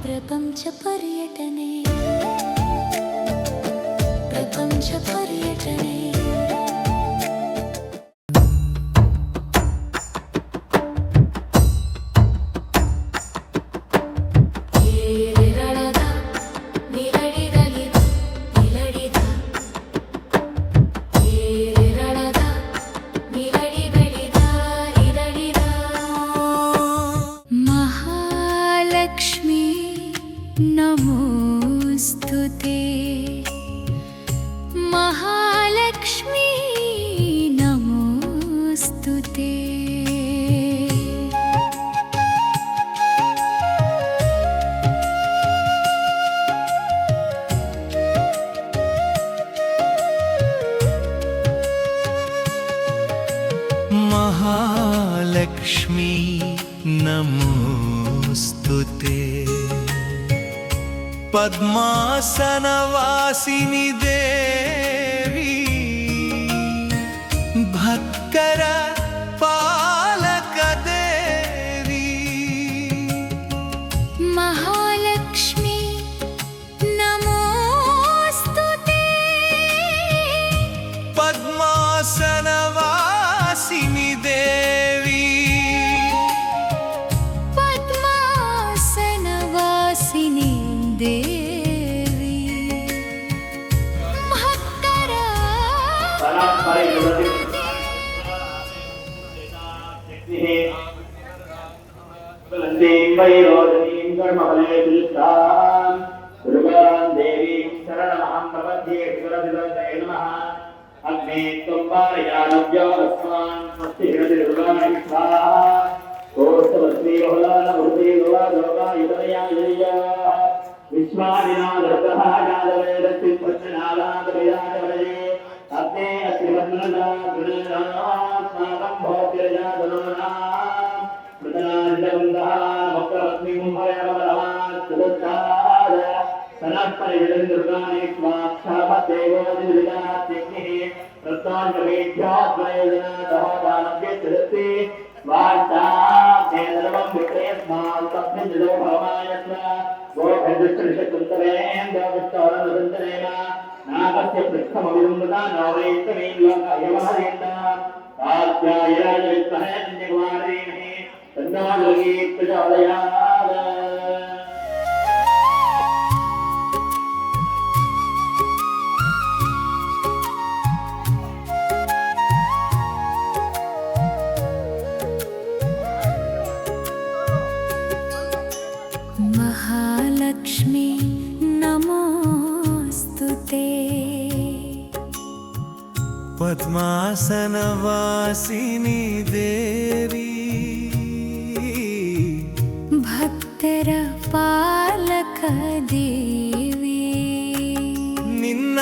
ప్రపంచ పర్యటనే ప్రపంచ పర్యటనే महालक्ष्मी नमोस्तुते महालक्ष्मी नमोस्तुते महालक्ष्मी नमोस्तुते पद्मासनवासिनी देवी भक्तर पालक देवी महालक्ष्मी नमोस्तुते पद्मासनवासिनी देवी पद्मासनवासिनी देवी भक्तरा वैरोधनीं कर्मफले विलिप्तां दुर्गां देवीं शरणमहं प्रपद्ये सुरभिदये नमः अग्ने त्वं पारयानव्यो अस्मान् स्वस्तिरति दुर्गाणि स्वाहा कोस्तवस्ति बहुलानमृते गोवालोकायुतनयाययाः विश्वादिनादर्तः यादवेदस्ति प्रश्नादादविराजवये अग्ने अस्तिवन्नदा गृणास्माकं भोक्तिरजातनोनाम् मृतनादिन्दवन्दः भक्तलक्ष्मीं भयवरमात् सनत्परिजलन्दुर्गाणि स्वाक्षापदेवोदिविदात्यग्निः रत्नाञ्जलेभ्योऽद्वयोजनादहोदानव्यचरति स्वार्ताभ्येदर्वं विक्रेस्मात् तस्मिन् जलो भवमायत्व गोभिर्दुष्टनिषत्कुन्तरेन्द्रविष्टोरनुसन्तरेण नागस्य पृष्ठमविरुन्धता नवैस्तमें लोकायवहरेन्द्र आद्यायराज विद्महे अन्यकुमारीमहे तन्नादुर्गी प्रचोदयात् महालक्ष्मी नमोस्तुते पद्मासनवासिनी देवी भक्ತರ ಪಾಲಕ ದೇವಿ ನಿನ್ನ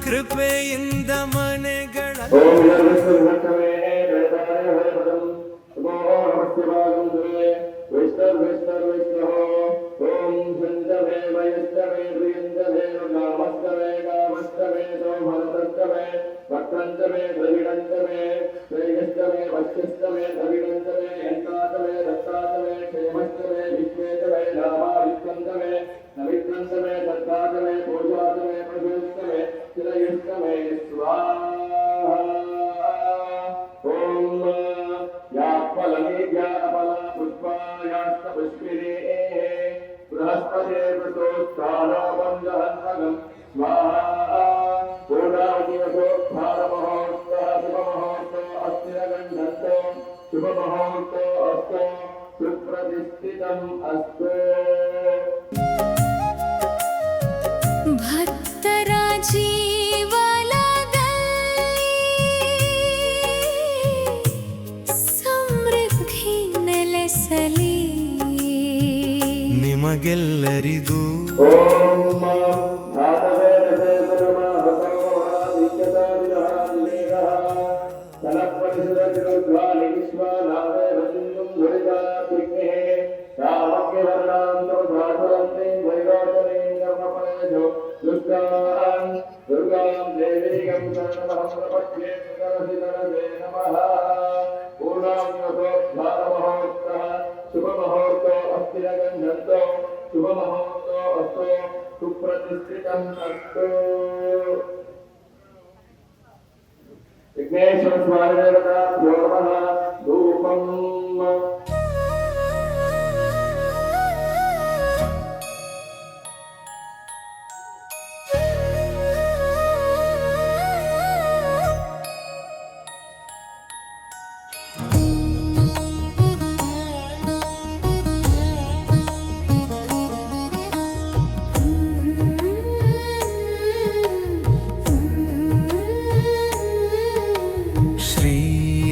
ಕೃಪೆಯಿಂದ ಮನೆಗಳ वक्रंतमे द्रविडंतमे श्रेयस्तमे वश्यस्तमे द्रविडंतमे यंतातमे दत्तातमे क्षेमस्तमे विश्वेतमे लाभावित्तंतमे नवित्रंतमे दत्तातमे पूजातमे प्रभुस्तमे चिरयुस्तमे स्वाहा ओम याफलमेघ्याफला पुष्पायास्तपुष्पिने बृहस्पते प्रतोत्थानावन्दहन्तगं स्वाहा शुभमुहूर्तो अस्तु सुप्रतिष्ठितम् अस्तु ಭಕ್ತರ ಜೀವನದಲ್ಲಿ ಸಮೃದ್ಧಿ ನೆಲೆಸಲಿ ನಿಮಗೆಲ್ಲರಿಗೂ ಓಂ दुर्गां देवीं शरणमहं प्रपद्ये सुकरसितरसे नमः पूर्णां शुभमुहूर्तो अस्ति न गन्धन्तो ಶುಭಮಹೋತ್ತೋ ಅಸ್ತು ಸುಪ್ರತಿಷ್ಠಿತಂ ಅಸ್ತು ವಿಘ್ನೇಶ್ವರ ಸ್ವಾಮಿ ದೇವತಾ ನಮಃ ಧೂಪಂ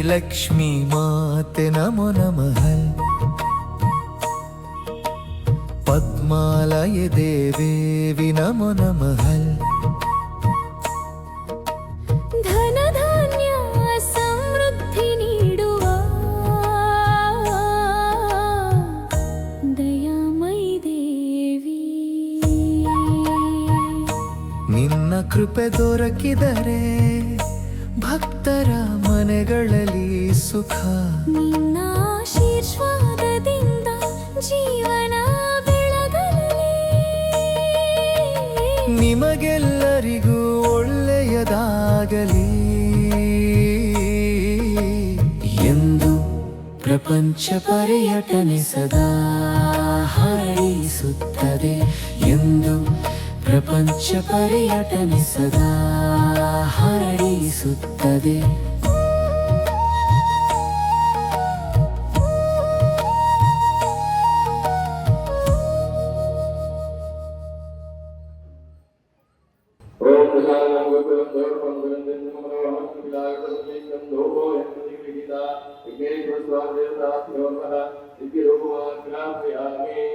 लक्ष्मी माते नमो नमः पद्मालय देवी नमो नमः ಧನ ಧಾನ್ಯ ಸಮೃದ್ಧಿ ನೀಡುವ ದಯಾಮಯಿ ದೇವಿ ನಿನ್ನ ಕೃಪೆ ದೊರಕಿದರೆ ಭಕ್ತರ ಮನೆಗಳಲ್ಲಿ ಸುಖ ನಿನ್ನ ಆಶೀರ್ವಾದದಿಂದ ಜೀವನ ಬೆಳಗಲಿ ನಿಮಗೆಲ್ಲರಿಗೂ ಒಳ್ಳೆಯದಾಗಲಿ ಎಂದು ಪ್ರಪಂಚ ಪರ್ಯಟನೆ ಸದಾ ಹಾರೈಸುತ್ತದೆ ಎಂದು ಪ್ರಪಂಚ ಪರ್ಯಟನೆ ಸದಾ ಹಾರೈಸುತ್ತದೆ ಓಂ ಪ್ರಸಾದಂ ಗುರುಂ ದೇವರಂ ಗುರುಂ ನಮಃ ವಿಲಾಯಕಂ ಧೂಪೋ ಯಂತ್ರಿಗೀತ ವಿಘ್ನೇಶ್ವರ ಸ್ವಾಮಿ ದೇವತಾ ನಮಃ ದಿವ್ಯ ರೂಪಮಾಗ್ರಾಪಯಾಮಿ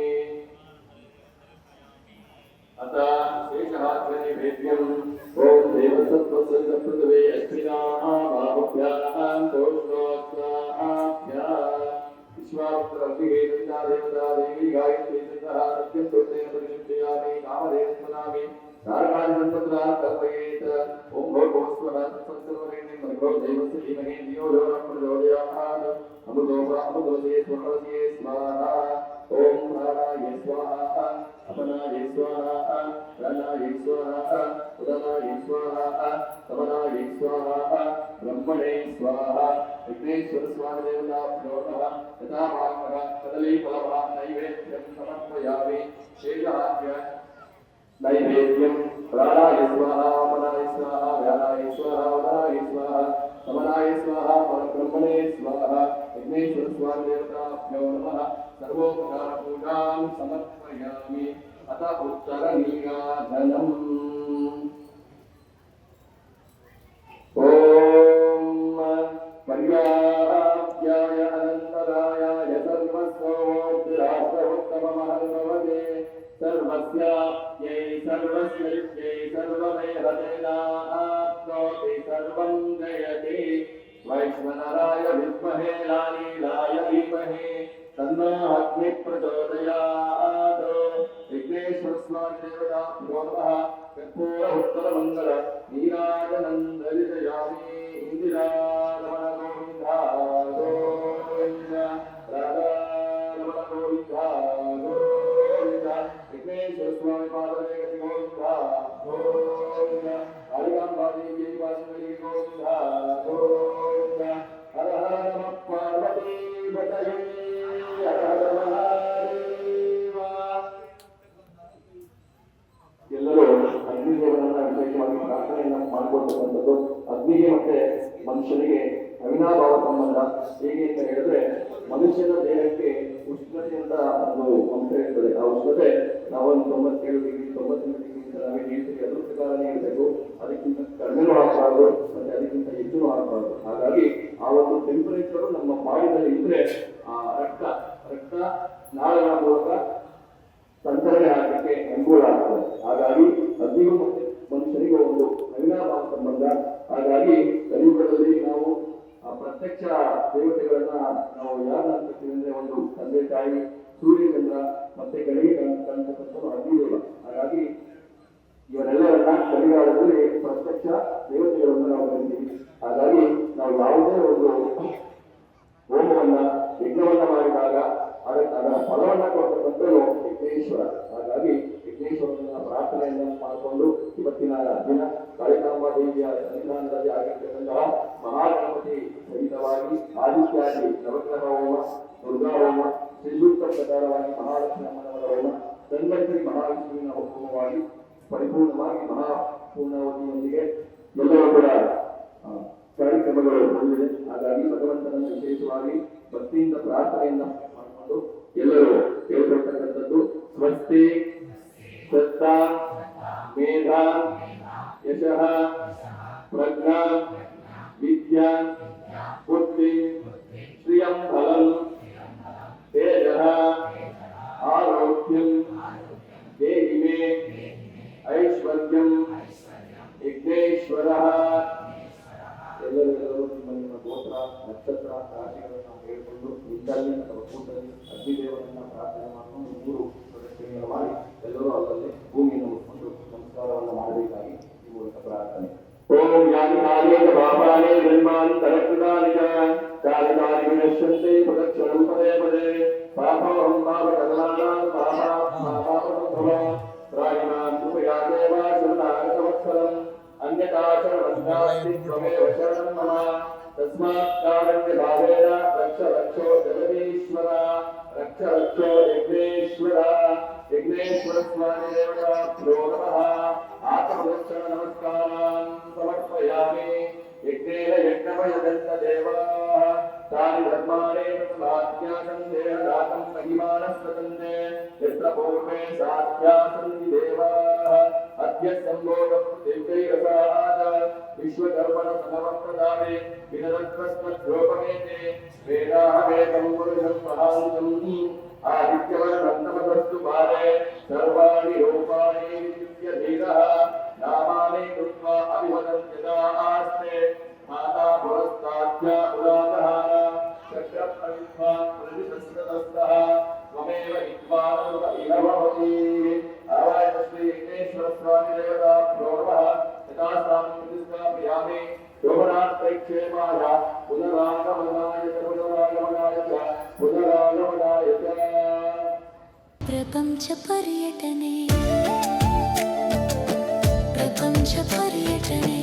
ಅತ ಶೇಷಹಾಸ್ಯನೆ ವೇದ್ಯಂ ಓಂ ದೇವಸತ್ವಸ್ಯ ಪೃಥ್ವೇ ಅಸ್ಮಿನಾಃ ಬಾಹುಭ್ಯಾಂ ತೋಷ್ಣೋಸ್ವಾಭ್ಯಾ ವಿಶ್ವಾಮಿತ್ರ ಅಗ್ನಿಹೇತುಜಾ ದೇವತಾ ದೇವಿ ಗಾಯತ್ರಿ ಸದಾ ಸತ್ಯಂ ತೋಷೇನ ಪರಿಶುದ್ಧಯಾಮಿ ಕಾಮಧೇನ ಸ್ಮರಾಮಿ ನಾರಕಾದಿ ಸಂಪತ್ರಾ ಕಲ್ಪಯೇತ ಓಂ ಭೋಸ್ವರ ಸಂಸರ್ವರೇಣಿ ಮರ್ಗೋ ದೇವಸ್ಯ ಧೀಮಹಿ ಧಿಯೋ ಯೋ ನಃ ಪ್ರಚೋದಯಾತ್ ಅಮೃತೋಪರಾಮೃತೋದೇ ಸ್ವಹರಸೇ ಸ್ವಾಹಾ ಓಂ ಪ್ರಾಣಾಯ ಸ್ವಾಹಾ ಅಪನಾಯ ಸ್ವಾಹಾ ಪ್ರಾಣಾಯ ಸ್ವಾಹಾ ಉದನಾಯ ಸ್ವಾಹಾ ಸಮನಾಯ ಸ್ವಾಹಾ ಬ್ರಹ್ಮಣೇ ಸ್ವಾಹಾ ವಿಘ್ನೇಶ್ವರ ಸ್ವಾಮಿ ದೇವತಾಭ್ಯೋ ನಮಃ ಯಥಾ ಭಾಗಃ ಕದಲೀ ಫಲಭಾ ನೈವೇದ್ಯಂ ಸಮರ್ಪಯಾಮಿ ಶೇಷಾದ್ಯ नैवेद्यं प्राणाय स्वाहा अपनाय स्वाहा व्यानाय स्वाहा उदानाय स्वाहा समनाय स्वाहा परब्रह्मणे स्वाहा विघ्नेश्वर स्वामी देवताभ्यो नमः सर्वोपचार पूजां समर्पयामि अत उत्तरनीराजनम् ॐ पर्याप्याय अनन्तरायाय सर्वस्वोत्तराष्ट्रमुत्तममहर्भवते सर्वस्याप्यै सर्वस्यै सर्वमेहतेनाप्नोति सर्वं जयति वैश्वनराय विद्महे लालीलाय धीमहि तन्नो अग्निः प्रचोदयात् विघ्नेश्वर स्वामी देवताभ्यो नमः कर्पूर उत्तरमङ्गल नीराजनं दर्शयामि इन्दिरारमण गोविन्दा गोविन्द राधारमण गोविन्दा गोविन्द विघ्नेश्वर स्वामी पादवे गोविन्दा गोविन्द कालिकाम्बा देवी वासुदेवी गोविन्दा गोविन्द हर हर नमः पार्वती पतये हर हर महादेव ಎಲ್ಲರೂ ಅಗ್ನಿದೇವರನ್ನ ವಿಶೇಷವಾಗಿ ಪ್ರಾರ್ಥನೆಯನ್ನು ಮಾಡಿಕೊಳ್ತಕ್ಕಂಥದ್ದು ಅಗ್ನಿಗೆ ಮತ್ತೆ ಮನುಷ್ಯನಿಗೆ ಅವಿನಾಭಾವ ಸಂಬಂಧ ಹೇಗೆ ಅಂತ ಹೇಳಿದ್ರೆ ಮನುಷ್ಯನ ದೇಹಕ್ಕೆ ಉಷ್ಣತೆ ಅಂತ ಒಂದು ಅಂಶ ಇರ್ತದೆ ಆ ಉಷ್ಣತೆ ನಾವೊಂದು 97 ಡಿಗ್ರಿ 98 ಡಿಗ್ರಿ ಅಂತ ನಾವೇ ಹೇಳ್ತೀವಿ ಅದ್ರ ಪ್ರಕಾರನೇ ಇರಬೇಕು ಅದಕ್ಕಿಂತ ಕಡಿಮೆನೂ ಆಗಬಾರ್ದು ಮತ್ತೆ ಅದಕ್ಕಿಂತ ಹೆಚ್ಚು ಆಗಬಾರ್ದು ಹಾಗಾಗಿ ಆ ಒಂದು ಟೆಂಪರೇಚರ್ ನಮ್ಮ ಬಾಡಿನಲ್ಲಿ ಇದ್ರೆ ಆ ರಕ್ತ ನಾಳಗಳ ಮೂಲಕ ಸಂಚಲನೆ ಆಗಲಿಕ್ಕೆ ಅನುಕೂಲ ಆಗ್ತದೆ ಹಾಗಾಗಿ ಅಗ್ನಿಗೂ ಮತ್ತೆ ಮನುಷ್ಯನಿಗೂ ಒಂದು ಅವಿನಾಭಾವ ಸಂಬಂಧ ಹಾಗಾಗಿ ಕಲಿಯುಗದಲ್ಲಿ ನಾವು ಪ್ರತ್ಯಕ್ಷ ದೇವತೆಗಳನ್ನ ನಾವು ಯಾರನ್ನ ಅಂತೀವಿ ಅಂದ್ರೆ ಒಂದು ತಂದೆ ತಾಯಿ ಸೂರ್ಯಚಂದ್ರ ಮತ್ತೆ ಗಳಿಗೆ ಕಾಣ್ತಕ್ಕಂಥದ್ದು ಅಗ್ನಿದೇವ ಹಾಗಾಗಿ ಇವರೆಲ್ಲರನ್ನ ಕಲಿಗಾಲದಲ್ಲಿ ಪ್ರತ್ಯಕ್ಷ ದೇವತೆಗಳನ್ನು ನಾವು ಕರಿತೀವಿ ಹಾಗಾಗಿ ನಾವು ಯಾವುದೇ ಒಂದು ಹೋಮವನ್ನ ಯಜ್ಞವನ್ನ ಮಾಡಿದಾಗ ಅದರ ಫಲವನ್ನ ಕೊಡ್ತಕ್ಕಂಥದ್ದು ವಿಘ್ನೇಶ್ವರ ಪ್ರಾರ್ಥನೆಯನ್ನು ಮಾಡಿಕೊಂಡು ಇವತ್ತಿನ ದಿನ ಕಾಳಿಕಾಂಬ ದೇವಿಯ ಸನ್ನಿಧಾನದಲ್ಲಿ ಆಗಿರ್ತಕ್ಕಂತಹ ಮಹಾಗಣಪತಿ ಸಹಿತವಾಗಿ ಆದಿತ್ಯಾದಿ ನವಗ್ರಹ ಹೋಮ, ದುರ್ಗಾ ಹೋಮ, ಶ್ರೀಸೂಕ್ತ ಪ್ರಕಾರವಾಗಿ ಮಹಾಲಕ್ಷ್ಮಿ ಅಮ್ಮನವರ ಹೋಮ, ಧನ್ವಂತರಿ ಮಹಾವಿಷ್ಣುವಿನ ಹೋಮವಾಗಿ ಪರಿಪೂರ್ಣವಾಗಿ ಮಹಾಪೂರ್ಣಾವತಿಯೊಂದಿಗೆ ಎಲ್ಲರೂ ಕೂಡ ಕಾರ್ಯಕ್ರಮಗಳು ಹೊಂದಿದೆ. ಹಾಗಾಗಿ ಭಗವಂತನನ್ನು ವಿಶೇಷವಾಗಿ ಭಕ್ತಿಯಿಂದ ಪ್ರಾರ್ಥನೆಯನ್ನ ಮಾಡಿಕೊಂಡು ಎಲ್ಲರೂ ಹೇಳ್ಕೊಳ್ತಕ್ಕಂಥದ್ದು ಸ್ವಸ್ತಿ ಶ್ರದ್ಧಾ ಮೇಧಾ ಯಶಃ ಪ್ರಜ್ಞಾ ವಿದ್ಯಾ ಬುದ್ಧಿ ಶ್ರಿಯಂ ಫಲಂ ತೇಜಃ ಆರೋಗ್ಯಂ ದೇಹಿ ಮೇ ಐಶ್ವರ್ಯಂ ವಿಘ್ನೇಶ್ವರಃ. ಎಲ್ಲರೂ ನಿಮ್ಮ ಗೋತ್ರ ನಕ್ಷತ್ರ ರಾಶಿಗಳನ್ನು ಹೇಳಿಕೊಂಡು ನಿಂದಲ್ಲಿ ಅಥವಾ ಕೂಟದಲ್ಲಿ ಅಗ್ನಿದೇವರನ್ನ ಪ್ರಾರ್ಥನೆ ಮಾಡಿಕೊಂಡು 3 ಪ್ರದಕ್ಷಿಣೆಯನ್ನು ಮಾಡಿ ಎಲ್ಲರೂ ಅಲ್ಲಲ್ಲಿ ಭೂಮಿಯನ್ನು ಮುಟ್ಕೊಂಡು ನಮಸ್ಕಾರವನ್ನು ಮಾಡಬೇಕಾಗಿ ಈ ಮೂಲಕ ಪ್ರಾರ್ಥನೆ. ಓಂ ಯಾನಿ ಕಾರ್ಯೇನ ಪಾಪಾನಿ ಜನ್ಮಾನಿ ತರಕೃತಾನಿ ಚ ಕಾಲಿಕಾನಿ ವಿನಶ್ಯಂತೆ ಪ್ರದಕ್ಷಿಣಂ ಪದೇ ಪದೇ ಪಾಪೋಹಂ ಪಾಪಕರ್ಮಾಣಾಂ ಪಾಪಾತ್ಮಾಪಾಪಸಂಭವಂ ಪ್ರಾಣಿನಾಂ ಕೃಪಯಾ ದೇವ ಶರಣಾಗತವತ್ಸಲಂ ಅನ್ಯತಾಚರಣಮಸ್ನಾಸ್ತಿ ತ್ವಮೇವ ಶರಣಂ ಮಮ ತಸ್ಮಾತ್ ಕಾರುಣ್ಯಭಾವೇನ ರಕ್ಷ ರಕ್ಷೋ ಜಗದೀಶ್ವರ ರಕ್ಷ ರಕ್ಷೋ ಯಜ್ಞೇಶ್ವರ. ಯಜ್ಞೇಶ್ವರ ಸ್ವಾಮಿ ದೇವತಾಭ್ಯೋ ನಮಃ. ಆತ್ಮದರ್ಶನ ನಮಸ್ಕಾರಾನ್ ಸಮರ್ಪಯಾಮಿ. ಯಜ್ಞೇನ ಯಜ್ಞಮಯದಂತ ದೇವಾಃ ತಾನಿ ಧರ್ಮಾಣಿ ಪ್ರಥಮಾಜ್ಞಾಸಂ ದೇಹದಾತಂ ಮಹಿಮಾನಸ್ತತಂತೆ ಯತ್ರ ಪೂರ್ವೇ ಸಾಧ್ಯಾಸಂತಿ ದೇವಾಃ ಅದ್ಯ ಸಂಭೋಗ ದೇವೈರಸಾದ ವಿಶ್ವಕರ್ಮಣ ಸಮವರ್ತದಾನೆ ವಿನರತ್ವಸ್ತದ್ರೋಪಮೇತೆ ವೇದಾಹವೇದಂ ಪುರುಷಂ ಮಹಾಂತಂ ಆದಿತ್ಯವರ್ಣಂತಮದಸ್ತು ಪಾರೆ ಸರ್ವಾಣಿ ರೂಪಾಣಿ ವಿದ್ಯುತ್ಯ ಧೀರಃ ನಾಮಾನಿ ಕೃತ್ವಾ ಅಭಿವದಂತ್ಯತಾ ಆಸ್ತೆ ಮಾತಾ ಪುರಸ್ತಾಧ್ಯ ಉದಾತಃ ಚಕ್ರಪ್ರವಿದ್ವಾ ಪ್ರತಿಸಂಸ್ಕೃತಸ್ಥಃ ತ್ವಮೇವ ವಿದ್ವಾನರುತ ಇಹ ಭವತಿ. ಆವಾಯ ಶ್ರೀ ವಿಘ್ನೇಶ್ವರ ಸ್ವಾಮಿ ದೇವತಾಭ್ಯೋ ನಮಃ. ಯಥಾಸ್ಥಾನಂ ಪ್ರತಿಷ್ಠಾಪಯಾಮಿ. ಶೋಭನಾರ್ಥೈಕ್ಷೇಮಾಯ ಪುನರಾಗಮನಾಯ ಚ ಪ್ರಪಂಚ ಪರ್ಯಟನೆ ಪ್ರಪಂಚ ಪರ್ಯಟನೆ